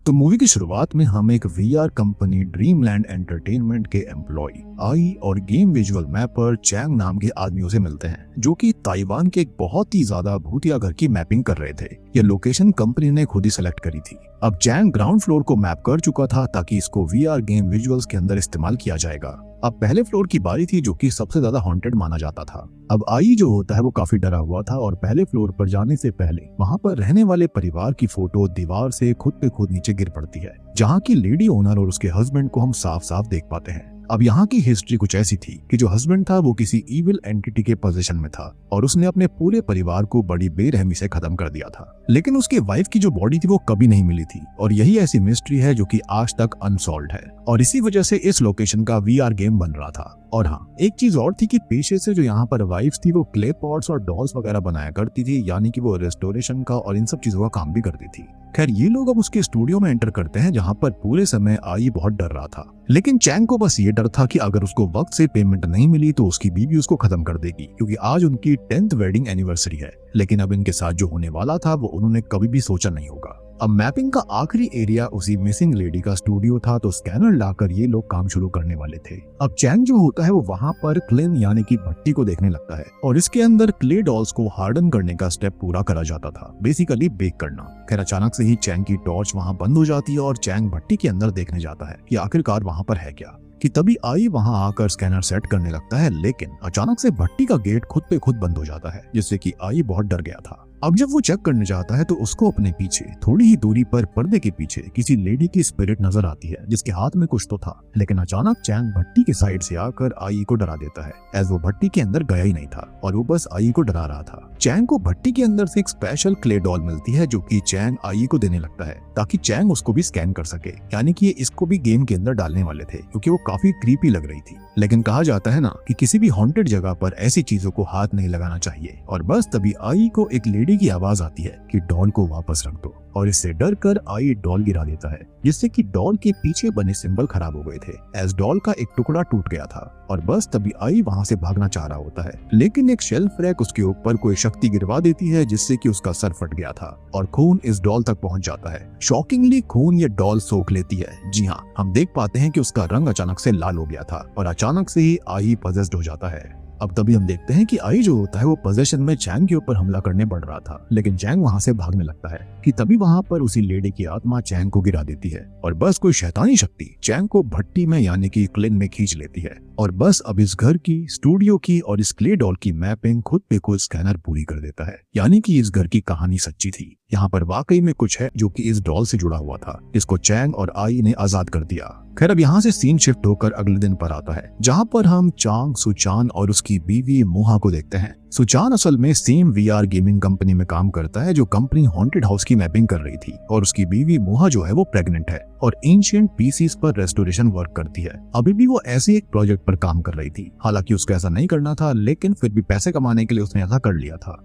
तो मूवी की शुरुआत में हम एक वीआर कंपनी ड्रीमलैंड एंटरटेनमेंट के एम्प्लॉय आई और गेम विजुअल मैपर चैंग नाम के आदमियों से मिलते हैं, जो कि ताइवान के एक बहुत ही ज्यादा भूतिया घर की मैपिंग कर रहे थे। यह लोकेशन कंपनी ने खुद ही सेलेक्ट करी थी। अब चैंग ग्राउंड फ्लोर को मैप कर चुका था ताकि इसको वीआर गेम विजुअल्स के अंदर इस्तेमाल किया जाएगा। अब पहले फ्लोर की बारी थी, जो कि सबसे ज्यादा हॉन्टेड माना जाता था। अब आई जो होता है वो काफी डरा हुआ था और पहले फ्लोर पर जाने से पहले वहां पर रहने वाले परिवार की फोटो दीवार से खुद पे खुद नीचे गिर पड़ती है, जहाँ की लेडी ओनर और उसके हस्बैंड को हम साफ साफ देख पाते हैं। अब यहाँ की हिस्ट्री कुछ ऐसी थी कि जो हस्बैंड था वो किसी इविल एंटिटी के पोजीशन में था और उसने अपने पूरे परिवार को बड़ी बेरहमी से खत्म कर दिया था। लेकिन उसकी वाइफ की जो बॉडी थी वो कभी नहीं मिली थी और यही ऐसी मिस्ट्री है जो कि आज तक अनसॉल्व्ड है और इसी वजह से इस लोकेशन का वीआर गेम बन रहा था। और हाँ, एक चीज और थी कि पेशे से जो यहाँ पर वाइफ्स थी वो क्ले पॉट्स और डॉल्स वगैरह बनाया करती थी, यानी कि वो रेस्टोरेशन का और इन सब चीजों का काम भी करती थी। खैर, ये लोग अब उसके स्टूडियो में एंटर करते हैं, जहाँ पर पूरे समय आई बहुत डर रहा था। लेकिन चैंग को बस ये डर था कि अगर उसको वक्त से पेमेंट नहीं मिली तो उसकी बीवी उसको खत्म कर देगी, क्योंकि आज उनकी 10th वेडिंग एनिवर्सरी है। लेकिन अब इनके साथ जो होने वाला था वो उन्होंने कभी भी सोचा नहीं होगा। अब मैपिंग का आखिरी एरिया उसी मिसिंग लेडी का स्टूडियो था, तो स्कैनर लाकर ये लोग काम शुरू करने वाले थे। अब चैंग जो होता है वो वहां पर क्लेन यानी कि भट्टी को देखने लगता है और इसके अंदर क्ले डॉल्स को हार्डन करने का स्टेप पूरा करा जाता था, बेसिकली बेक करना। खैर, अचानक से ही चैंग की टॉर्च वहां बंद हो जाती है और चैंग भट्टी के अंदर देखने जाता है कि आखिरकार वहां पर है क्या, कि तभी आई वहां आकर स्कैनर सेट करने लगता है। लेकिन अचानक से भट्टी का गेट खुद पे खुद बंद हो जाता है, जिससे कि आई बहुत डर गया था। अब जब वो चेक करने जाता है तो उसको अपने पीछे थोड़ी ही दूरी पर पर्दे के पीछे किसी लेडी की स्पिरिट नजर आती है, जिसके हाथ में कुछ तो था। लेकिन अचानक चैंग भट्टी के साइड से आकर आई को डरा देता है, एज वो भट्टी के अंदर गया ही नहीं था और वो बस आई को डरा रहा था। चैंग को भट्टी के अंदर से एक स्पेशल क्ले डॉल मिलती है, जो कि चैंग आई को देने लगता है ताकि चैंग उसको भी स्कैन कर सके, यानी कि इसको भी गेम के अंदर डालने वाले थे, क्योंकि वो काफी क्रीपी लग रही थी। लेकिन कहा जाता है ना कि किसी भी हॉन्टेड जगह पर ऐसी चीजों को हाथ नहीं लगाना चाहिए। और बस तभी आई को एक लेडी की आवाज आती है कि डॉल को वापस रख दो, और इससे डर कर आई डॉल गिरा देता है, जिससे कि डॉल के पीछे बने सिंबल खराब हो गए थे, एज डॉल का एक टुकड़ा टूट गया था। और बस तभी आई वहां से भागना चाह रहा होता है, लेकिन एक शेल्फ रैक उसके ऊपर कोई शक्ति गिरवा देती है, जिससे कि उसका सर फट गया था और खून इस डॉल तक पहुंच जाता है। शॉकिंगली खून ये डॉल सोख लेती है। जी हाँ, हम देख पाते हैं कि उसका रंग अचानक से लाल हो गया था और अचानक से ही आई पजेस्ड हो जाता है। अब तभी हम देखते हैं कि आई जो होता है वो पोजेशन में चैंग के ऊपर हमला करने बढ़ रहा था, लेकिन चैंग वहां से भागने लगता है कि तभी वहां पर उसी लेडी की आत्मा चैंग को गिरा देती है और बस कोई शैतानी शक्ति चैंग को भट्टी में यानी कि क्लेन में खींच लेती है। और बस अब इस घर की, स्टूडियो की और इस क्ले डॉल की मैपिंग खुद पे खुद स्कैनर पूरी कर देता है, यानी कि इस घर की कहानी सच्ची थी। यहाँ पर वाकई में कुछ है जो कि इस डॉल से जुड़ा हुआ था, जिसको चैंग और आई ने आजाद कर दिया। खैर, अब यहाँ से सीन शिफ्ट होकर अगले दिन पर आता है, जहाँ पर हम चांग सुचान और उसकी बीवी मुहा को देखते हैं। सुचान असल में सेम वीआर गेमिंग कंपनी में काम करता है, जो कंपनी हॉन्टेड हाउस की मैपिंग कर रही थी, और उसकी बीवी मुहा जो है वो प्रेग्नेंट है और एंशिएंट पीसीस पर रेस्टोरेशन वर्क करती है। अभी भी वो ऐसे एक प्रोजेक्ट पर काम कर रही थी, हालांकि उसको ऐसा नहीं करना था, लेकिन फिर भी पैसे कमाने के लिए उसने ऐसा कर लिया था।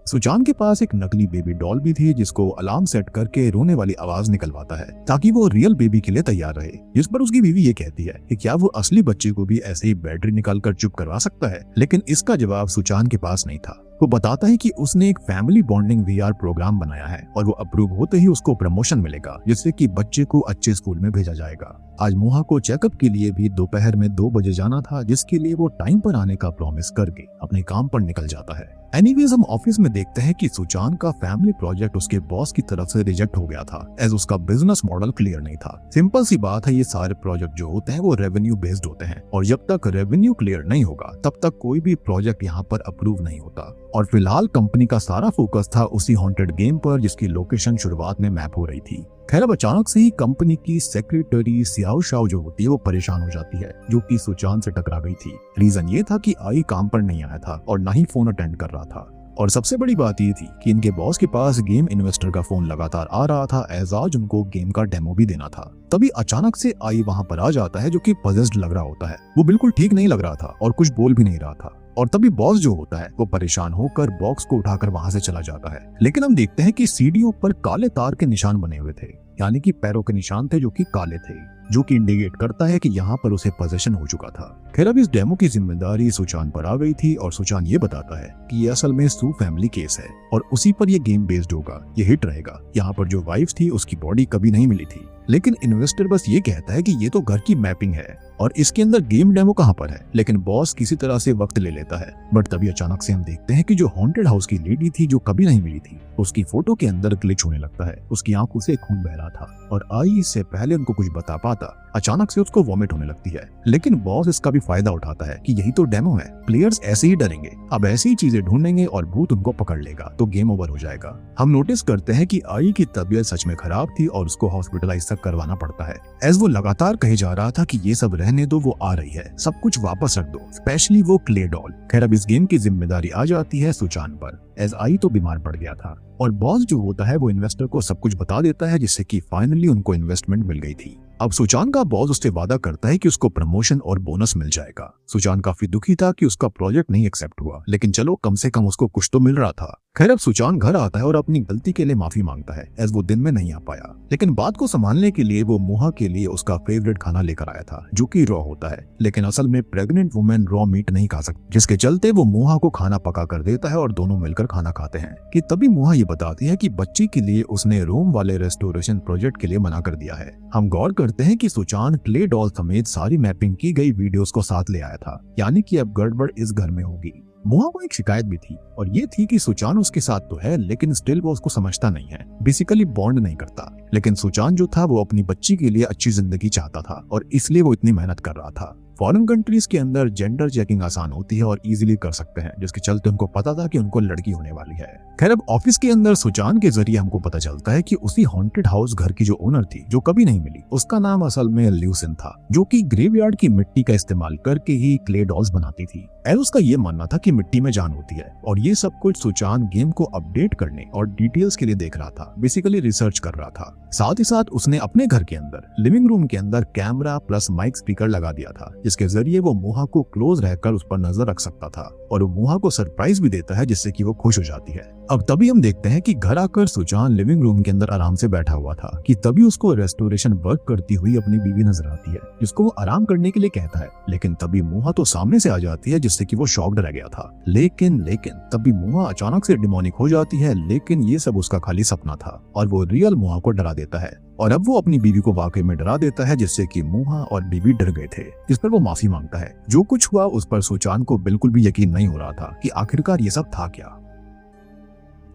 सुजान के पास एक नकली बेबी डॉल भी थी, जिसको अलार्म सेट करके रोने वाली आवाज निकलवाता है ताकि वो रियल बेबी के लिए तैयार रहे। जिस पर उसकी बीवी ये कहती है कि क्या वो असली बच्चे को भी ऐसे ही बैटरी निकालकर चुप करवा सकता है, लेकिन इसका जवाब सुजान के पास नहीं था। वो बताता है कि उसने एक फैमिली बॉन्डिंग वीआर प्रोग्राम बनाया है और वो अप्रूव होते ही उसको प्रमोशन मिलेगा, जिससे कि बच्चे को अच्छे स्कूल में भेजा जाएगा। आज मोहा को चेकअप के लिए भी दोपहर में 2 बजे जाना था, जिसके लिए वो टाइम पर आने का प्रॉमिस करके अपने काम पर निकल जाता है। एनीवेज, हम ऑफिस में देखते हैं कि सुजान का फैमिली प्रोजेक्ट उसके बॉस की तरफ से रिजेक्ट हो गया था, एज उसका बिजनेस मॉडल क्लियर नहीं था। सिंपल सी बात है, ये सारे प्रोजेक्ट जो होते हैं वो रेवेन्यू बेस्ड होते हैं और जब तक रेवेन्यू क्लियर नहीं होगा तब तक कोई भी प्रोजेक्ट यहाँ पर अप्रूव नहीं होता। और फिलहाल कंपनी का सारा फोकस था उसी हॉन्टेड गेम पर, जिसकी लोकेशन शुरुआत में मैप हो रही थी। खैर, अब अचानक से ही कंपनी की सेक्रेटरी सियाओ शाओ जो होती है वो परेशान हो जाती है, जो कि सुचान से टकरा गई थी। रीजन ये था कि आई काम पर नहीं आया था और ना ही फोन अटेंड कर रहा था। और सबसे बड़ी बात ये थी कि इनके बॉस के पास गेम इन्वेस्टर का फोन लगातार आ रहा था, एज आज उनको गेम का डेमो भी देना था। तभी अचानक से आई वहां पर आ जाता है, जो कि पजेस्ड लग रहा होता है। वो बिल्कुल ठीक नहीं लग रहा था और कुछ बोल भी नहीं रहा था। और तभी बॉस जो होता है वो परेशान होकर बॉक्स को उठाकर वहां से चला जाता है। लेकिन हम देखते हैं कि सीढ़ियों पर काले तार के निशान बने हुए थे, यानी कि पैरों के निशान थे जो कि काले थे, जो कि इंडिकेट करता है कि यहाँ पर उसे पोजेशन हो चुका था। खैर अब इस डेमो की जिम्मेदारी सुचान पर आ गई थी और सुचान ये बताता है कि ये असल में सू फैमिली केस है और उसी पर ये गेम बेस्ड होगा, ये हिट रहेगा। यहाँ पर जो वाइफ थी उसकी बॉडी कभी नहीं मिली थी, लेकिन इन्वेस्टर बस ये कहता है कि ये तो घर की मैपिंग है और इसके अंदर गेम डेमो कहाँ पर है। लेकिन बॉस किसी तरह से वक्त ले लेता है, बट तभी अचानक से हम देखते हैं कि जो हॉन्टेड हाउस की लेडी थी जो कभी नहीं मिली थी, उसकी फोटो के अंदर ग्लिच होने लगता है। उसकी आंखों से खून बह रहा था और आई इससे पहले उनको कुछ बता पाता अचानक से उसको वॉमिट होने लगती है। लेकिन बॉस इसका भी फायदा उठाता है कि यही तो डेमो है, प्लेयर्स ऐसे ही डरेंगे, अब ऐसी ही चीजें ढूंढेंगे और भूत उनको पकड़ लेगा तो गेम ओवर हो जाएगा। हम नोटिस करते हैं कि आई की तबीयत सच में खराब थी और उसको हॉस्पिटलाइज तक करवाना पड़ता है। एज वो लगातार कहे जा रहा था कि ये सब रहने दो, वो आ रही है, सब कुछ वापस रख दो, स्पेशली वो क्ले डॉल। खैर अब इस गेम की जिम्मेदारी आ जाती है सुचान पर, एज आई तो बीमार पड़ गया था और बॉस जो होता है वो इन्वेस्टर को सब कुछ बता देता है, जिससे कि फाइनली उनको इन्वेस्टमेंट मिल गई थी। अब सुचान का बॉस उससे वादा करता है कि उसको प्रमोशन और बोनस मिल जाएगा। सुचान काफी दुखी था कि उसका प्रोजेक्ट नहीं एक्सेप्ट हुआ, लेकिन चलो कम से कम उसको कुछ तो मिल रहा था। खैर अब सुचान घर आता है और अपनी गलती के लिए माफी मांगता है, एज वो दिन में नहीं आ पाया। लेकिन बात को संभालने के लिए वो मुहा के लिए उसका फेवरेट खाना लेकर आया था, जो कि रॉ होता है। लेकिन असल में प्रेग्नेंट वुमेन रॉ मीट नहीं खा सकती, जिसके चलते वो मुहा को खाना पका कर देता है और दोनों मिलकर खाना खाते हैं। कि तभी मुहा ये बताती है कि बच्ची के लिए उसने रोम वाले रेस्टोरेशन प्रोजेक्ट के लिए मना कर दिया है। हम गौर करते हैं कि सुचान क्ले डॉल समेत सारी मैपिंग की गई वीडियोस को साथ ले आया था, यानी कि अब गड़बड़ इस घर में होगी। मुहा को एक शिकायत भी थी और ये थी कि सुचान उसके साथ तो है, लेकिन स्टिल वो उसको समझता नहीं है, बेसिकली बॉन्ड नहीं करता। लेकिन सुचान जो था वो अपनी बच्ची के लिए अच्छी जिंदगी चाहता था और इसलिए वो इतनी मेहनत कर रहा था। फॉरेन कंट्रीज के अंदर जेंडर चेकिंग आसान होती है और इजीली कर सकते हैं, जिसके चलते उनको पता था कि उनको लड़की होने वाली है। खैर अब ऑफिस के अंदर सुचान के जरिए हमको पता चलता है कि उसी हॉन्टेड हाउस घर की जो ओनर थी जो कभी नहीं मिली, उसका नाम असल में ल्यूसिन था, जो कि ग्रेवयार्ड की मिट्टी का इस्तेमाल करके ही क्ले डॉल्स बनाती थी। एल उसका ये मानना था कि मिट्टी में जान होती है और ये सब कुछ सुचान गेम को अपडेट करने और डिटेल्स के लिए देख रहा था, बेसिकली रिसर्च कर रहा था। साथ ही साथ उसने अपने घर के अंदर लिविंग रूम के अंदर कैमरा प्लस माइक स्पीकर लगा दिया था, जिसके जरिए वो मुहा को क्लोज रहकर उस पर नजर रख सकता था और वो मुहा को सरप्राइज भी देता है, जिससे कि वो खुश हो जाती है। अब तभी हम देखते हैं कि घर आकर सुचान लिविंग रूम के अंदर आराम से बैठा हुआ था कि तभी उसको रेस्टोरेशन वर्क करती हुई अपनी बीवी नजर आती है, जिसको वो आराम करने के लिए कहता है। लेकिन तभी मुहा तो सामने से आ जाती है, जिससे कि वो शॉक्ड रह गया था। लेकिन तभी मुहा अचानक से डिमोनिक हो जाती है, लेकिन ये सब उसका खाली सपना था और वो रियल मुहा को डरा देता है और अब वो अपनी बीवी को वाकई में डरा देता है, जिससे कि मुहा और बीवी डर गए थे। जिस पर वो माफी मांगता है। जो कुछ हुआ उस पर सुचान को बिल्कुल भी यकीन नहीं हो रहा था कि आखिरकार ये सब था क्या।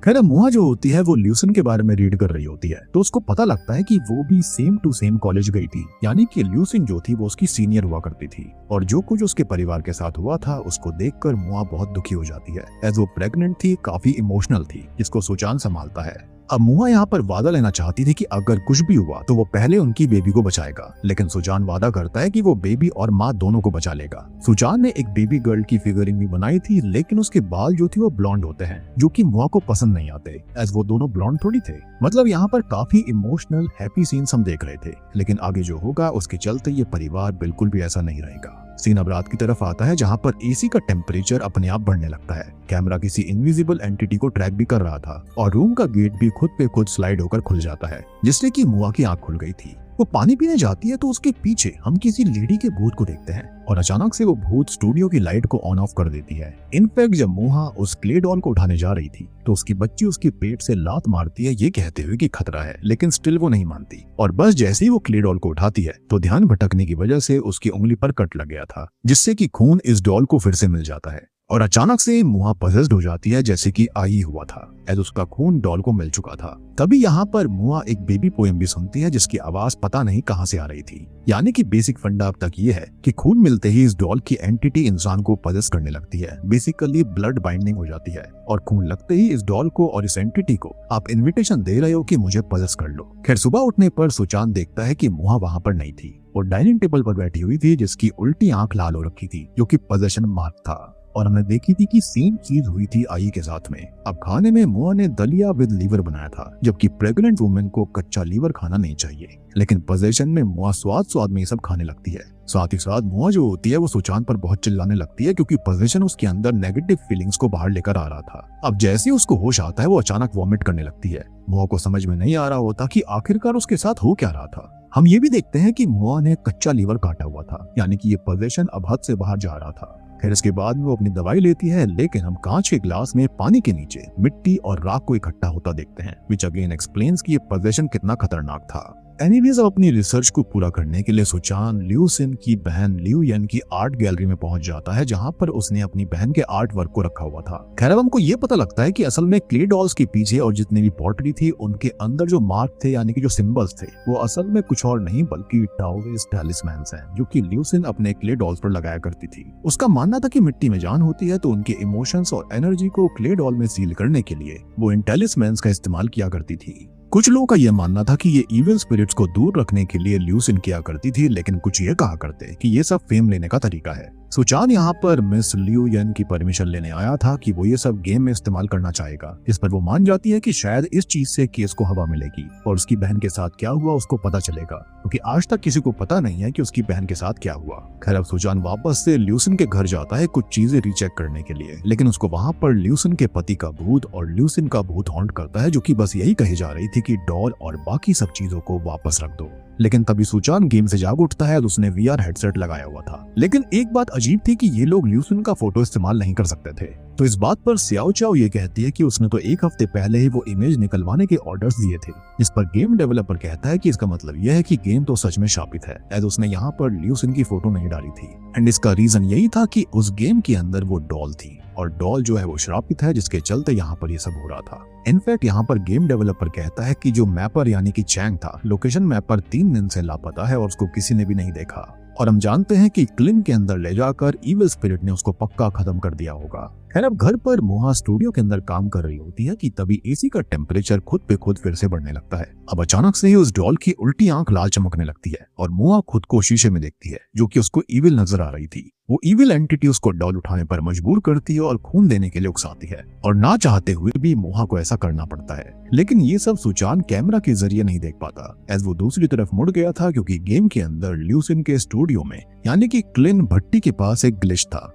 खैर मुहा जो होती है वो ल्यूसिन के बारे में रीड कर रही होती है, तो उसको पता लगता है कि वो भी सेम टू सेम कॉलेज गई थी, यानी कि ल्यूसिन जो थी वो उसकी सीनियर हुआ करती थी और जो कुछ उसके परिवार के साथ हुआ था उसको देखकर मुहा बहुत दुखी हो जाती है। एज वो प्रेग्नेंट थी, काफी इमोशनल थी, जिसको सुचान संभालता है। अब मुहा यहाँ पर वादा लेना चाहती थी कि अगर कुछ भी हुआ तो वो पहले उनकी बेबी को बचाएगा, लेकिन सुचान वादा करता है कि वो बेबी और माँ दोनों को बचा लेगा। सुचान ने एक बेबी गर्ल की फिगरिंग भी बनाई थी, लेकिन उसके बाल जो थी वो ब्लॉन्ड होते हैं, जो कि मुहा को पसंद नहीं आते, एज वो दोनों ब्लॉन्ड थोड़ी थे। मतलब यहाँ पर काफी इमोशनल हैप्पी सीन्स हम देख रहे थे, लेकिन आगे जो होगा उसके चलते ये परिवार बिल्कुल भी ऐसा नहीं रहेगा। सीन अब रात की तरफ आता है, जहाँ पर एसी का टेम्परेचर अपने आप बढ़ने लगता है। कैमरा किसी इनविजिबल एंटिटी को ट्रैक भी कर रहा था और रूम का गेट भी खुद पे खुद स्लाइड होकर खुल जाता है, जिससे कि मुहा की आंख खुल गई थी। वो पानी पीने जाती है तो उसके पीछे हम किसी लेडी के भूत को देखते हैं और अचानक से वो भूत स्टूडियो की लाइट को ऑन ऑफ कर देती है। इनफैक्ट जब मुहा उस क्ले डॉल को उठाने जा रही थी तो उसकी बच्ची उसके पेट से लात मारती है, ये कहते हुए कि खतरा है, लेकिन स्टिल वो नहीं मानती और बस जैसे ही वो क्ले डॉल को उठाती है तो ध्यान भटकने की वजह से उसकी उंगली पर कट लग गया था, जिससे कि खून इस डॉल को फिर से मिल जाता है और अचानक से मुहा पजेस्ड हो जाती है, जैसे कि आई हुआ था, एज उसका खून डॉल को मिल चुका था। तभी यहाँ पर मुहा एक बेबी पोएम भी सुनती है, जिसकी आवाज पता नहीं कहां से आ रही थी। यानी कि बेसिक फंडा अब तक ये है कि खून मिलते ही इस डॉल की एंटिटी इंसान को पजेस करने लगती है, बेसिकली ब्लड बाइंडिंग हो जाती है और खून लगते ही इस डॉल को और इस एंटिटी को आप इन्विटेशन दे रहे हो कि मुझे पजेस कर लो। खैर सुबह उठने पर सुचान देखता है कि मुहा वहां पर नहीं थी, वो डाइनिंग टेबल पर बैठी हुई थी, जिसकी उल्टी आंख लाल हो रखी थी, जो कि पजेशन मार्क था। और हमने देखी थी कि सेम चीज हुई थी आई के साथ में। अब खाने में मुआ ने दलिया विद लीवर बनाया था, जबकि प्रेग्नेंट वुमेन को कच्चा लीवर खाना नहीं चाहिए। लेकिन पोजेशन में मुआ स्वाद में ये सब खाने लगती है। साथ ही साथ मुआ जो होती है वो सुचान पर बहुत चिल्लाने लगती है, क्योंकि पोजेशन उसके अंदर नेगेटिव फीलिंग्स को बाहर लेकर आ रहा था। अब जैसे ही उसको होश आता है वो अचानक वॉमिट करने लगती है। मुआ को समझ में नहीं आ रहा होता कि आखिरकार उसके साथ हो क्या रहा था। हम ये भी देखते हैं कि मुआ ने कच्चा लीवर काटा हुआ था, यानी कि ये पोजेशन अब हद से बाहर जा रहा था। फिर इसके बाद में वो अपनी दवाई लेती है, लेकिन हम कांच के ग्लास में पानी के नीचे मिट्टी और राख को इकट्ठा होता देखते हैं, विच अगेन एक्सप्लेन्स कि ये पोजेशन कितना खतरनाक था। एनीवेज, अब अपनी रिसर्च को पूरा करने के लिए सुचान लिू सिन की बहन लिू यन की आर्ट गैलरी में पहुंच जाता है, जहां पर उसने अपनी बहन के आर्ट वर्क को रखा हुआ था। खैर, अब हमको ये पता लगता है कि असल में क्ले डॉल्स के पीछे और जितनी भी पॉटरी थी उनके अंदर जो मार्क थे, यानी कि जो सिंबल्स थे, वो असल में कुछ और नहीं बल्कि टाओइस्ट टैलिस्मैन्स हैं, जो कि लिू सिन अपने क्ले डॉल्स पर लगाया करती थी। उसका मानना था कि मिट्टी में जान होती है, तो उनके इमोशंस और एनर्जी को क्ले डॉल में सील करने के लिए वो इन टैलिस्मैन्स का इस्तेमाल किया करती थी। कुछ लोगों का यह मानना था कि ये इविल स्पिरिट्स को दूर रखने के लिए लिू सिन किया करती थी, लेकिन कुछ ये कहा करते कि ये सब फेम लेने का तरीका है। सुचान यहाँ पर मिस लिू यन की परमिशन लेने आया था कि वो ये सब गेम में इस्तेमाल करना चाहेगा, जिस पर वो मान जाती है कि शायद इस चीज से केस को हवा मिलेगी और उसकी बहन के साथ क्या हुआ उसको पता चलेगा, क्योंकि आज तक किसी को पता नहीं है कि उसकी बहन के साथ क्या हुआ। खैर, अब सुचान वापस से ल्यूसिन के घर जाता है कुछ चीजें रीचेक करने के लिए, लेकिन उसको वहां पर ल्यूसिन के पति का भूत और ल्यूसिन का भूत हॉन्ट करता है, जो कि बस यही कही जा रही थी कि डॉल और बाकी सब चीजों को वापस रख दो। लेकिन तभी सुचान गेम से जाग उठता है और उसने वीआर हेडसेट लगाया हुआ था। लेकिन एक बात अजीब थी कि ये लोग ल्यूसिन का फोटो इस्तेमाल नहीं कर सकते थे। तो इस बात पर सियाओ चाओ ये कहती है कि उसने तो एक हफ्ते पहले ही वो इमेज निकलवाने के ऑर्डर्स दिए थे, जिस पर गेम डेवलपर कहता है कि इसका मतलब यह है कि गेम तो सच में शापित है, एज उसने यहाँ पर ल्यूसिन की फोटो नहीं डाली थी। एंड इसका रीजन यही था कि उस गेम के अंदर वो डॉल थी और डॉल जो है वो श्रापित है, जिसके चलते यहाँ पर ये सब हो रहा था। इनफैक्ट यहाँ पर गेम डेवलपर कहता है कि जो मैपर यानी कि चैंग था, लोकेशन मैपर 3 दिन से लापता है और उसको किसी ने भी नहीं देखा। और हम जानते हैं कि क्लिन के अंदर ले जाकर इविल स्पिरिट ने उसको पक्का खत्म कर दिया होगा। खैर, अब घर पर मुहा स्टूडियो के अंदर काम कर रही होती है कि तभी एसी का टेम्परेचर खुद पे खुद फिर से बढ़ने लगता है। अब अचानक से ही उस डॉल की उल्टी आंख लाल चमकने लगती है और मुहा खुद को शीशे में देखती है, जो कि उसको इविल नजर आ रही थी। वो इविल एंटिटी उसको डॉल उठाने पर मजबूर करती है और खून देने के लिए उकसाती है, और ना चाहते हुए भी मुहा को ऐसा करना पड़ता है। लेकिन ये सब सुचान कैमरा के जरिए नहीं देख पाता, एज वो दूसरी तरफ मुड़ गया था, क्योंकि गेम के अंदर ल्यूसिन के स्टूडियो में यानी कि क्लिन भट्टी के पास एक ग्लिच था।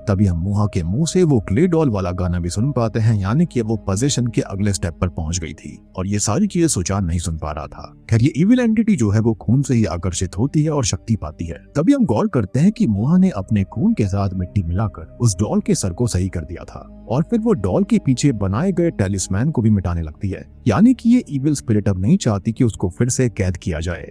तभी हम मुहा के मुंह से वो क्ले डॉल वाला गाना भी सुन पाते हैं, यानी कि वो पोजीशन के अगले स्टेप पर पहुंच गई थी और ये सारी चीजें सुचान नहीं सुन पा रहा था। खैर, ये इविल एंटिटी जो है वो खून से ही आकर्षित होती है और शक्ति पाती है। तभी हम गौर करते हैं कि मुहा ने अपने खून के साथ मिट्टी मिलाकर उस डॉल के सर को सही कर दिया था और फिर वो डॉल के पीछे बनाए गए टैलिस्मैन को भी मिटाने लगती है, यानी कि ये इविल स्पिरिट अब नहीं चाहती कि उसको फिर से कैद किया जाए।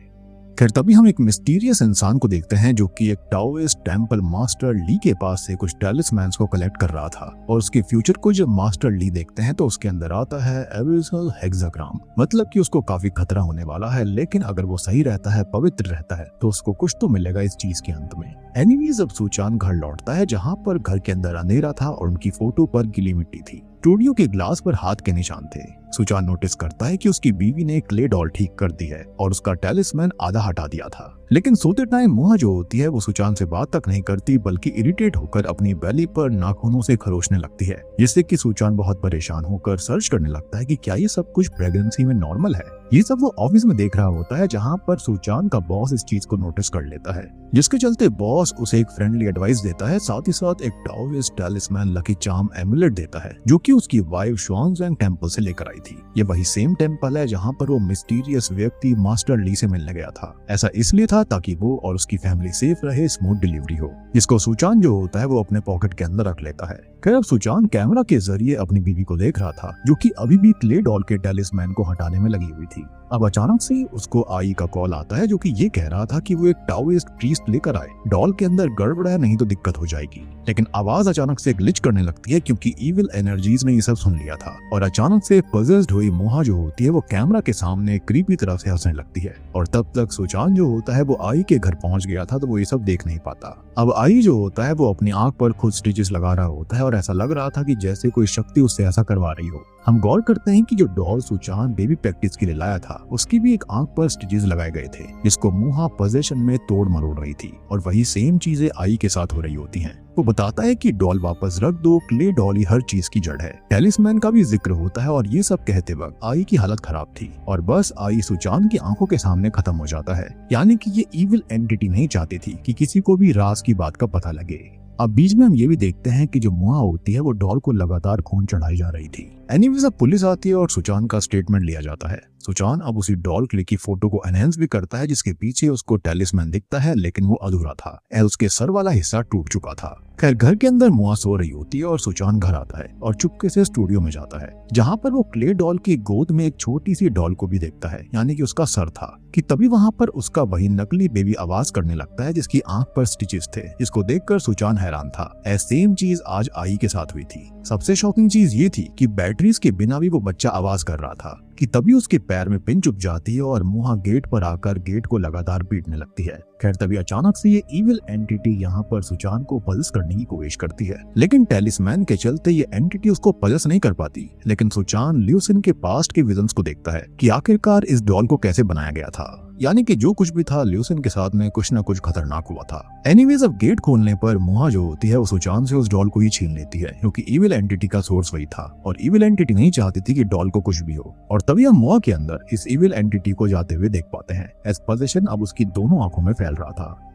खैर, तभी हम एक मिस्टीरियस इंसान को देखते हैं जो कि एक टाओइस्ट टेंपल मास्टर ली के पास से कुछ टैलिस्मैन्स को कलेक्ट कर रहा था, और उसके फ्यूचर को जब मास्टर ली देखते हैं तो उसके अंदर आता है एबिसल हेक्साग्राम, मतलब कि उसको काफी खतरा होने वाला है, लेकिन अगर वो सही रहता है, पवित्र रहता है, तो उसको कुछ तो मिलेगा इस चीज के अंत में। एनीवेज, अब सुचान घर लौटता है, जहाँ पर घर के अंदर अंधेरा था और उनकी फोटो पर गीली मिट्टी थी। स्टूडियो के ग्लास पर हाथ के निशान थे। सुचान नोटिस करता है कि उसकी बीवी ने क्ले डॉल ठीक कर दी है और उसका टैलिस्मैन आधा हटा दिया था। लेकिन सोते टाइम मुहा जो होती है वो सुचान से बात तक नहीं करती, बल्कि इरिटेट होकर अपनी बेली पर नाखूनों से खरोचने लगती है, जिससे कि सुचान बहुत परेशान होकर सर्च करने लगता है कि क्या ये सब कुछ प्रेगनेंसी में नॉर्मल है। ये सब वो ऑफिस में देख रहा होता है, जहाँ पर सुचान का बॉस इस चीज को नोटिस कर लेता है, जिसके चलते बॉस उसे एक फ्रेंडली एडवाइस देता है, साथ ही साथ एक टाओइस्ट टैलिस्मैन लकी चार्म एमुलेट देता है, जो कि उसकी वाइफ शुआनज़ैंग टेंपल से लेकर आई थी। ये वही सेम टेंपल है जहाँ पर वो मिस्टीरियस व्यक्ति मास्टर ली से मिलने गया था। ऐसा इसलिए था ताकि वो और उसकी फैमिली सेफ रहे, स्मूथ डिलीवरी हो, जिसको सुचान जो होता है वो अपने पॉकेट के अंदर रख लेता है। खैर, अब सुचान कैमरा के जरिए अपनी बीवी को देख रहा था, जो कि अभी भी क्ले डॉल के टैलिस्मैन को हटाने में लगी हुई थी। अब अचानक से उसको आई का कॉल आता है, जो कि ये कह रहा था कि वो एक टाओइस्ट प्रीस्ट लेकर आए, डॉल के अंदर गड़बड़ है, नहीं तो दिक्कत हो जाएगी। लेकिन आवाज अचानक से ग्लिच करने लगती है, क्योंकि इविल एनर्जीज ने ये सब सुन लिया था, और अचानक से पजेस्ड हुई मुहा जो होती है वो कैमरा के सामने क्रीपी तरह से हंसने लगती है। और तब तक सुचान जो होता है वो आई के घर पहुंच गया था, तो वो ये सब देख नहीं पाता। अब आई जो होता है वो अपनी आंख पर खुद स्टिचेस लगा रहा होता है और ऐसा लग रहा था कि जैसे कोई शक्ति उससे ऐसा करवा रही हो। हम गौर करते हैं कि जो डॉल सुचान बेबी प्रैक्टिस के लिए लाया था उसकी भी एक आंख पर स्टिचेस लगाए गए थे, जिसको मुहा पोजेशन में तोड़ मरोड़ रही थी, और वही सेम चीजें आई के साथ हो रही होती हैं। वो बताता है कि डॉल वापस रख दो, क्ले डॉल ही हर चीज की जड़ है। टैलिस्मैन का भी जिक्र होता है और ये सब कहते वक्त आई की हालत खराब थी और बस आई सुचान की आंखों के सामने खत्म हो जाता है। यानी कि ये इविल एंटिटी नहीं चाहती थी कि किसी को भी राज की बात का पता लगे। अब बीच में हम ये भी देखते हैं कि जो मुआ होती है वो डॉल को लगातार खून चढ़ाई जा रही थी। एनीवेज अब पुलिस आती है और सुचान का स्टेटमेंट लिया जाता है। सुचान अब उसी डॉल क्ले की फोटो को एनहेंस भी करता है जिसके पीछे उसको टैलिस्मैन दिखता है, लेकिन वो अधूरा था, उसके सर वाला हिस्सा टूट चुका था। खैर घर के अंदर मुआ सो रही होती है और सुचान घर आता है और चुपके से स्टूडियो में जाता है, जहाँ पर वो क्ले डॉल की गोद में एक छोटी सी डॉल को भी देखता है, यानी कि उसका सर था। कि तभी वहाँ पर उसका वही नकली बेबी आवाज करने लगता है जिसकी आंख पर स्टिचेस थे, जिसको देखकर सुचान हैरान था। सेम चीज आज आई के साथ हुई थी। सबसे शॉकिंग चीज ये थी कि बैटरीज के बिना भी वो बच्चा आवाज कर रहा था। कि तभी उसके पैर में पिन चुभ जाती है और मुहा गेट पर आकर गेट को लगातार पीटने लगती है। खैर तभी अचानक से ये इविल एंटिटी यहाँ पर सुचान को पजस करने की कोशिश करती है, लेकिन टैलिस्मैन के चलते ये एंटिटी उसको पजस नहीं कर पाती। लेकिन सुचान ल्यूसिन के पास्ट के विजन्स को देखता है कि आखिरकार इस डॉल को कैसे बनाया गया था, यानी कि जो कुछ भी था ल्यूसिन के साथ में कुछ न कुछ खतरनाक हुआ था। एनीवेज अब गेट खोलने पर मुहा जो होती है वो सुचान से उस डॉल को ही छीन लेती है, क्योंकि इविल एंटिटी का सोर्स वही था और इविल एंटिटी नहीं चाहती थी कि डॉल को कुछ भी हो। और तभी हम मुहा के अंदर इस इविल एंटिटी को जाते हुए देख पाते हैं। एज पोजेशन अब उसकी दोनों आंखों में फैल रहा था।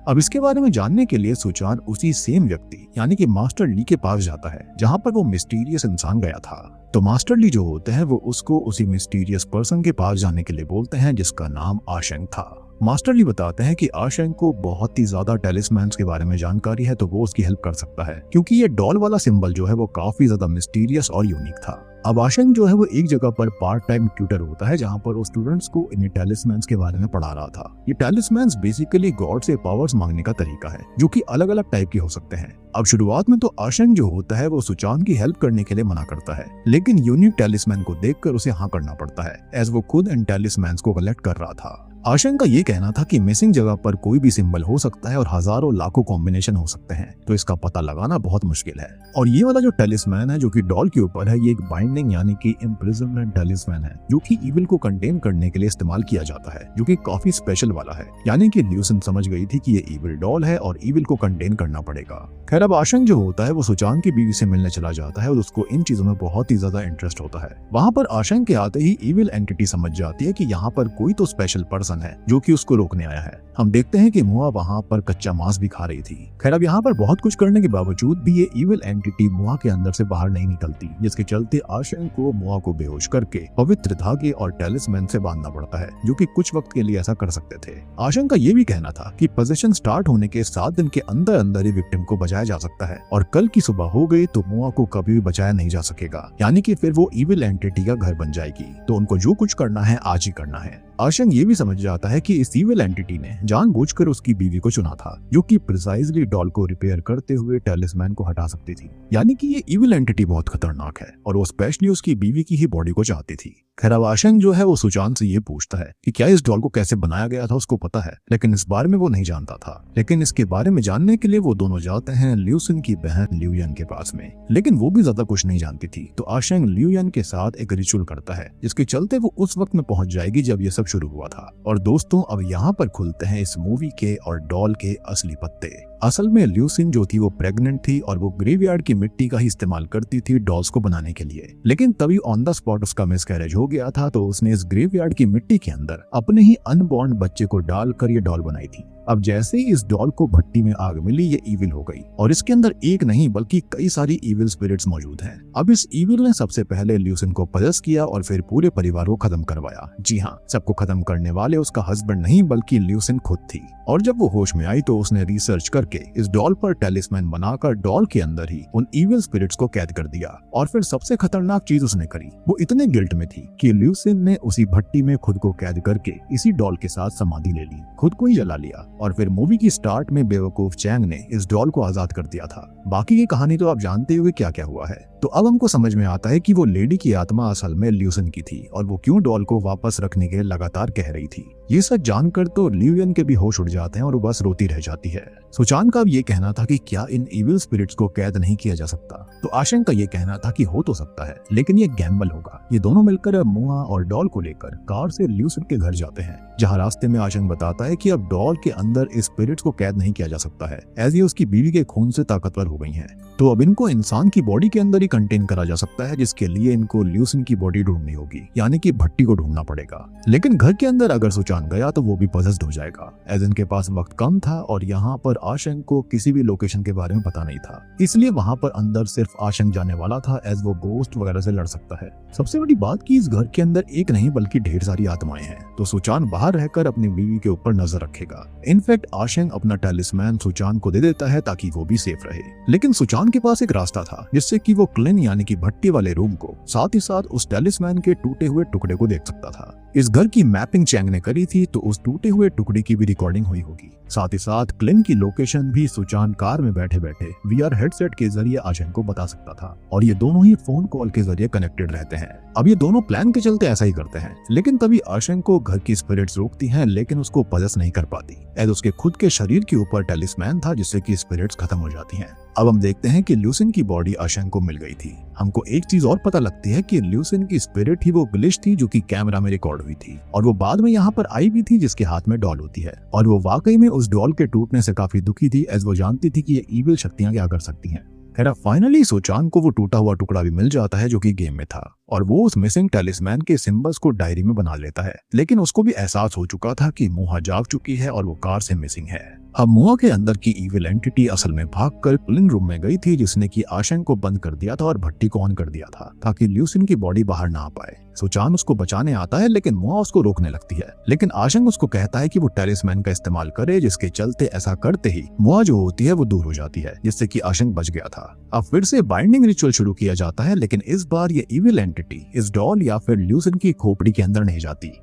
अब इसके बारे में जानने के लिए सुचान उसी सेम व्यक्ति यानी कि मास्टर ली के पास जाता है जहां पर वो मिस्टीरियस इंसान गया था। तो मास्टर ली जो होते हैं वो उसको उसी मिस्टीरियस पर्सन के पास जाने के लिए बोलते हैं जिसका नाम आशेंग था। मास्टर ली बताते हैं कि आशेंग को बहुत ही ज्यादा टैलिस्मैन्स के बारे में जानकारी है, तो वो उसकी हेल्प कर सकता है, क्योंकि ये डॉल वाला सिंबल जो है वो काफी ज्यादा मिस्टीरियस और यूनिक था। अब आशेंग जो है वो एक जगह पर पार्ट टाइम ट्यूटर होता है जहां पर वो स्टूडेंट्स को इन टैलिस्मैन्स के बारे में पढ़ा रहा था। ये टैलिस्मैन्स बेसिकली गॉड से पावर्स मांगने का तरीका है जो कि अलग अलग टाइप के हो सकते हैं। अब शुरुआत में तो आशेंग जो होता है वो सुचान की हेल्प करने के लिए मना करता है, लेकिन यूनिक टैलिस्मैन को देखकर उसे हाँ करना पड़ता है, एज वो खुद इन टैलिस्मैन्स को कलेक्ट कर रहा था। आशेंग का ये कहना था कि मिसिंग जगह पर कोई भी सिंबल हो सकता है और हजारों लाखों कॉम्बिनेशन हो सकते हैं, तो इसका पता लगाना बहुत मुश्किल है। और ये वाला जो टैलिस्मैन है जो कि डॉल के ऊपर है, ये एक बाइंडिंग यानी कि इम्प्रिजनमेंट टैलिस्मैन है जो कि इविल को कंटेन करने के लिए इस्तेमाल किया जाता है, जो कि काफी स्पेशल वाला है। यानी कि ल्यूसिन समझ गई थी कि ये इविल डॉल है और इविल को कंटेन करना पड़ेगा। खैर अब आशेंग जो होता है वो सुचान की बीवी से मिलने चला जाता है और उसको इन चीजों में बहुत ही ज्यादा इंटरेस्ट होता है। वहाँ पर आशेंग के आते ही इविल एंटिटी समझ जाती है कि यहाँ पर कोई तो स्पेशल पर्सन है जो कि उसको रोकने आया है। हम देखते हैं कि मुआ वहाँ पर कच्चा मांस भी खा रही थी। खैर अब यहाँ पर बहुत कुछ करने के बावजूद भी ये इविल एंटिटी मुआ के अंदर से बाहर नहीं निकलती, जिसके चलते आशेंग को मुआ को बेहोश करके पवित्र धागे और टैलिस्मैन से बांधना पड़ता है, जो कि कुछ वक्त के लिए ऐसा कर सकते थे। आशेंग का ये भी कहना था कि पोजेशन स्टार्ट होने के 7 दिन के अंदर अंदर ही विक्टिम को बचाया जा सकता है और कल की सुबह हो गई तो मुआ को कभी भी बचाया नहीं जा सकेगा, यानी कि फिर वो इविल एंटिटी का घर बन जाएगी। तो उनको जो कुछ करना है आज ही करना है। आशेंग ये भी समझ जाता है कि इस इविल एंटिटी ने जानबूझकर उसकी बीवी को चुना था, जो कि प्रिसाइजली डॉल को रिपेयर करते हुए टैलिस्मैन को हटा सकती थी। यानी कि ये इविल एंटिटी बहुत खतरनाक है और वो स्पेशली उसकी बीवी की ही बॉडी को चाहती थी। खैर अब आशेंग जो है वो सुचान से ये पूछता है कि क्या इस डॉल को कैसे बनाया गया था उसको पता है, लेकिन इस बारे में वो नहीं जानता था। लेकिन इसके बारे में जानने के लिए वो दोनों जाते हैं ल्यूसिन की बहन ल्यूयन के पास में, लेकिन वो भी ज्यादा कुछ नहीं जानती थी। तो आशेंग ल्यूयन के साथ एक रिचुअल करता है जिसके चलते वो उस वक्त में पहुंच जाएगी जब ये सब शुरू हुआ था। और दोस्तों अब यहाँ पर खुलते हैं इस मूवी के और डॉल के असली पत्ते। असल में ल्यूसिन जो थी वो प्रेग्नेंट थी और वो ग्रेवयार्ड की मिट्टी का ही इस्तेमाल करती थी डॉल्स को बनाने के लिए, लेकिन तभी ऑन द स्पॉट उसका मिसकैरेज हो गया था, तो उसने इस ग्रेवयार्ड की मिट्टी के अंदर अपने ही अनबॉर्न बच्चे को डालकर ये डॉल बनाई थी। अब जैसे ही इस डॉल को भट्टी में आग मिली ये इविल हो गई और इसके अंदर एक नहीं बल्कि कई सारी इविल स्पिरिट्स मौजूद हैं। अब इस इविल ने सबसे पहले ल्यूसिन को पजस किया और फिर पूरे परिवार को खत्म करवाया। जी हाँ, सबको खत्म करने वाले उसका हस्बैंड नहीं बल्कि ल्यूसिन खुद थी। और जब वो होश में आई तो उसने रिसर्च करके इस डॉल पर टैलिस्मैन बनाकर डॉल के अंदर ही उन इविल स्पिरिट्स को कैद कर दिया। और फिर सबसे खतरनाक चीज उसने करी, वो इतने गिल्ट में थी कि ल्यूसिन ने उसी भट्टी में खुद को कैद करके इसी डॉल के साथ समाधि ले ली, खुद को ही जला लिया। और फिर मूवी की स्टार्ट में बेवकूफ चैंग ने इस डॉल को आजाद कर दिया था। बाकी की कहानी तो आप जानते हुए क्या क्या हुआ है। तो अब हमको समझ में आता है कि वो लेडी की आत्मा असल में ल्यूसिन की थी और वो क्यों डॉल को वापस रखने के लगातार कह रही थी। ये सच जानकर तो ल्यूयन के भी होश उड़ जाते हैं और वो बस रोती रह जाती है। सुचान का अब ये कहना था कि क्या इन इविल स्पिरिट्स को कैद नहीं किया जा सकता, तो आशेंग का ये कहना था कि हो तो सकता है लेकिन ये गैम्बल होगा। ये दोनों मिलकर अब मुआ और डॉल को लेकर कार से ल्यूसिन के घर जाते हैं, जहाँ रास्ते में आशेंग बताता है कि अब डॉल के अंदर इस स्पिरिट्स को कैद नहीं किया जा सकता है, एज ये उसकी बीवी के खून से ताकतवर हो गई हैं। तो अब इनको इंसान की बॉडी के अंदर ही कंटेन करा जा सकता है, जिसके लिए इनको ल्यूसिन की बॉडी ढूंढनी होगी, यानी कि भट्टी को ढूंढना पड़ेगा। लेकिन घर के अंदर अगर सुचान गया तो वो भी पॉसेस्ड हो जाएगा, एज इनके पास वक्त कम था और यहाँ पर आशंक को किसी भी लोकेशन के बारे में पता नहीं था, इसलिए वहाँ पर अंदर सिर्फ आशंक जाने वाला था, एज वो गोस्ट वगैरह से लड़ सकता है। सबसे बड़ी बात कि इस घर के अंदर एक नहीं बल्कि ढेर सारी आत्माएं हैं, तो सुचान बाहर रहकर अपनी बीवी के ऊपर नजर रखेगा। इनफैक्ट आशंक अपना टैलिस्मैन सुचान को दे देता है ताकि वो भी सेफ रहे। लेकिन सुचान के पास एक रास्ता था जिससे कि वो क्लिन यानी कि भट्टी वाले रूम को, साथ ही साथ उस टैलिस्मैन के टूटे हुए टुकड़े को देख सकता था। इस घर की मैपिंग चैंग ने करी थी, तो उस टूटे हुए टुकड़े की भी रिकॉर्डिंग हुई होगी। साथ ही साथ क्लिन की लोकेशन भी सुचान कार में बैठे बैठे वीआर हेडसेट के जरिए आशंक को बता सकता था, और ये दोनों ही फोन कॉल के जरिए कनेक्टेड रहते हैं। अब ये दोनों प्लान के चलते ऐसा ही करते हैं, लेकिन तभी आशंक को घर की स्पिरिट्स रोकती हैं, लेकिन उसको पजेस नहीं कर पाती, एज उसके खुद के शरीर के ऊपर टैलिस्मैन था जिससे कि स्पिरिट्स खत्म हो जाती हैं। अब हम देखते हैं कि ल्यूसिन की बॉडी आशंक को मिल गई थी। हमको एक चीज और पता लगती है कि ल्यूसिन की स्पिरिट ही वो ग्लिच थी जो कि कैमरा में रिकॉर्ड हुई थी, और वो बाद में यहाँ पर आई भी थी जिसके हाथ में डॉल होती है, और वो वाकई में उस डॉल के टूटने से काफी दुखी थी, एज वो जानती थी कि ये ईविल शक्तियां क्या कर सकती हैं। खैर फाइनली सुचान को वो टूटा हुआ टुकड़ा भी मिल जाता है जो कि गेम में था, और वो उस मिसिंग टैलिस्मैन के सिंबल्स को डायरी में बना लेता है। लेकिन उसको भी एहसास हो चुका था कि मुआ जाग चुकी है और वो कार से मिसिंग है। अब मुआ के अंदर की इविल एंटिटी असल में भागकर क्लिन रूम में गई थी, जिसने की आशंक को बंद कर दिया था और भट्टी को ऑन कर दिया था ताकि ल्यूसिन की बॉडी बाहर ना आ पाए। सुचान उसको बचाने आता है, लेकिन मुआ उसको रोकने लगती है, लेकिन आशंक उसको कहता है कि वो टैलिस्मैन का इस्तेमाल करे, जिसके चलते ऐसा करते ही मुआ जो होती है वो दूर हो जाती है, जिससे कि आशंक बच गया था। अब फिर से बाइंडिंग रिचुअल शुरू किया जाता है, लेकिन इस बार ये इविल एंटिटी इस डॉल या फिर ल्यूसिन की खोपड़ी के अंदर नहीं जाती,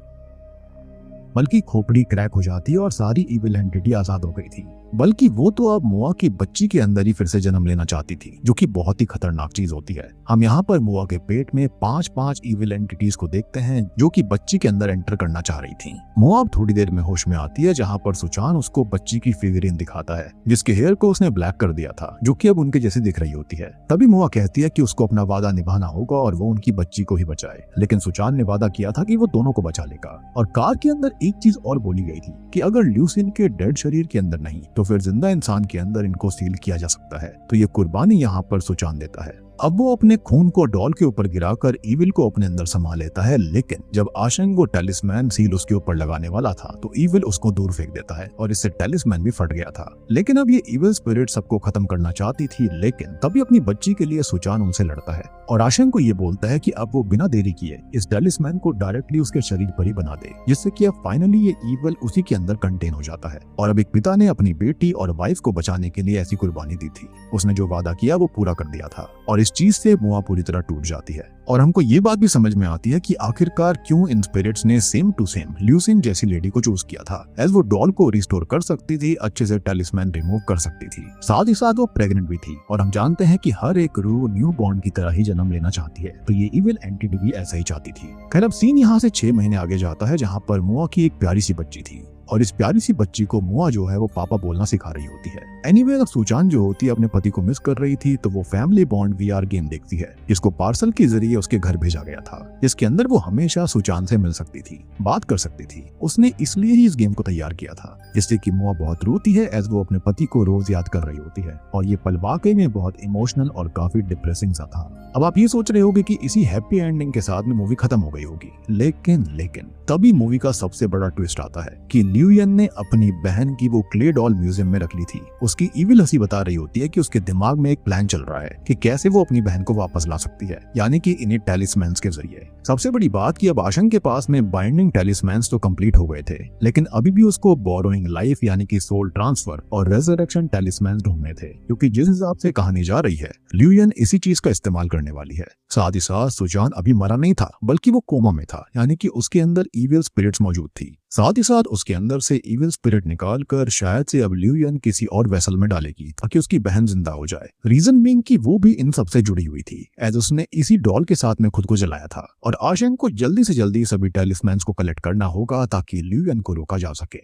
बल्कि खोपड़ी क्रैक हो जाती है और सारी इविल एंटिटी आजाद हो गई थी। बल्कि वो तो अब मुआ की बच्ची के अंदर ही फिर से जन्म लेना चाहती थी, जो कि बहुत ही खतरनाक चीज होती है। हम यहाँ पर मुआ के पेट में 5-5 इविल एंटिटीज को देखते हैं जो कि बच्ची के अंदर एंटर करना चाह रही थी। मुआ अब थोड़ी देर में होश में आती है, जहाँ पर सुचान उसको बच्ची की फिगरिन दिखाता है जिसके हेयर को उसने ब्लैक कर दिया था, जो कि अब उनके जैसे दिख रही होती है। तभी मुआ कहती है कि उसको अपना वादा निभाना होगा और वो उनकी बच्ची को ही बचाए, लेकिन सुचान ने वादा किया था कि वो दोनों को बचा लेगा। और कार के अंदर एक चीज और बोली गई थी कि अगर ल्यूसिन के डेड शरीर के अंदर नहीं तो फिर जिंदा इंसान के अंदर इनको सील किया जा सकता है। तो ये कुर्बानी यहाँ पर सुचान देता है। अब वो अपने खून को डॉल के ऊपर गिराकर ईविल को अपने अंदर समा लेता है, लेकिन जब आशंक वो टैलिस्मैन सील उसके ऊपर लगाने वाला था तो ईविल उसको दूर फेंक देता है और इससे टैलिस्मैन भी फट गया था। लेकिन अब ये ईविल स्पिरिट सबको खत्म करना चाहती थी, लेकिन तभी अपनी बच्ची के लिए सुचान उनसे लड़ता है और आशंक को ये बोलता है कि अब वो बिना देरी किए इस टैलिस्मैन को डायरेक्टली उसके शरीर पर ही बना दे, जिससे कि अब फाइनली ये ईविल उसी के अंदर कंटेन हो जाता है। और अब एक पिता ने अपनी बेटी और वाइफ को बचाने के लिए ऐसी कुर्बानी दी थी, उसने जो वादा किया वो पूरा कर दिया था, और इस चीज से मुआ पूरी तरह टूट जाती है। और हमको ये बात भी समझ में आती है कि आखिरकार क्यों इन स्पिरिट्स ने सेम टू सेम ल्यूसिन जैसी लेडी को चूज किया था, एज वो डॉल को रिस्टोर कर सकती थी, अच्छे से टैलिस्मैन रिमूव कर सकती थी, साथ ही साथ वो प्रेग्नेंट भी थी। और हम जानते हैं कि हर एक रूह न्यू बॉर्न की तरह ही जन्म लेना चाहती है, तो ये इविल एंटिटी भी ऐसा ही चाहती थी। खैर अब सीन यहाँ से 6 महीने आगे जाता है, जहाँ पर मुआ की एक प्यारी सी बच्ची थी, और इस प्यारी सी बच्ची को मुआ जो है वो पापा बोलना सिखा रही होती है। एनीवे अब सुचान जो होती है अपने पति को मिस कर रही थी, तो वो फैमिली बॉन्ड वीआर गेम देखती है, जिसको पार्सल के जरिए उसके घर भेजा गया था, जिसके अंदर वो हमेशा सुचान से मिल सकती थी, बात कर सकती थी। उसने इसलिए ही इस गेम को तैयार किया था, जिससे कि मुआ बहुत रोती है, एज वो अपने पति को रोज याद कर रही होती है। और ये पल वाकई में बहुत इमोशनल और काफी डिप्रेसिंग सा था। अब आप ये सोच रहे होगे कि इसी हैप्पी एंडिंग के साथ में मूवी खत्म हो गई होगी, लेकिन तभी मूवी का सबसे बड़ा ट्विस्ट आता है कि ल्यूयन ने अपनी बहन की वो क्ले डॉल म्यूजियम में रख ली थी। उसकी इविल हंसी बता रही होती है कि उसके दिमाग में एक प्लान चल रहा है कि कैसे वो अपनी बहन को वापस ला सकती है, यानी कि इन्हीं टैलिस्मैन्स के जरिए। सबसे बड़ी बात कि अब आशंक के पास में बाइंडिंग टैलिस्मैन्स तो कंप्लीट हो गए थे, लेकिन अभी भी उसको बोरोइंग लाइफ यानी कि सोल ट्रांसफर और रेजरेक्शन टैलिस्मैन्स ढूंढने थे, क्योंकि जिस हिसाब से कहानी जा रही है ल्यूयन इसी चीज का इस्तेमाल करने वाली है। साथ ही साथ सुजान अभी मरा नहीं था, बल्कि वो कोमा में था, यानी कि उसके अंदर इविल स्पिरिट्स मौजूद थी। साथ ही साथ उसके अंदर से इविल स्पिरिट निकाल कर शायद से अब ल्यूयन किसी और वेसल में डालेगी ताकि उसकी बहन जिंदा हो जाए। रीजन बीइंग कि वो भी इन सबसे जुड़ी हुई थी, एज उसने इसी डॉल के साथ में खुद को जलाया था। और आशंक को जल्दी से जल्दी सभी टैलिस्मैन्स को कलेक्ट करना होगा ताकि ल्यूयन को रोका जा सके।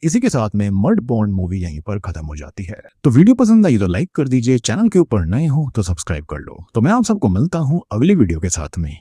इसी के साथ में मड बॉन्ड मूवी यहीं पर खत्म हो जाती है। तो वीडियो पसंद आई तो लाइक कर दीजिए, चैनल के ऊपर नए हो तो सब्सक्राइब कर लो। तो मैं आप सबको मिलता हूँ अगली वीडियो के साथ में।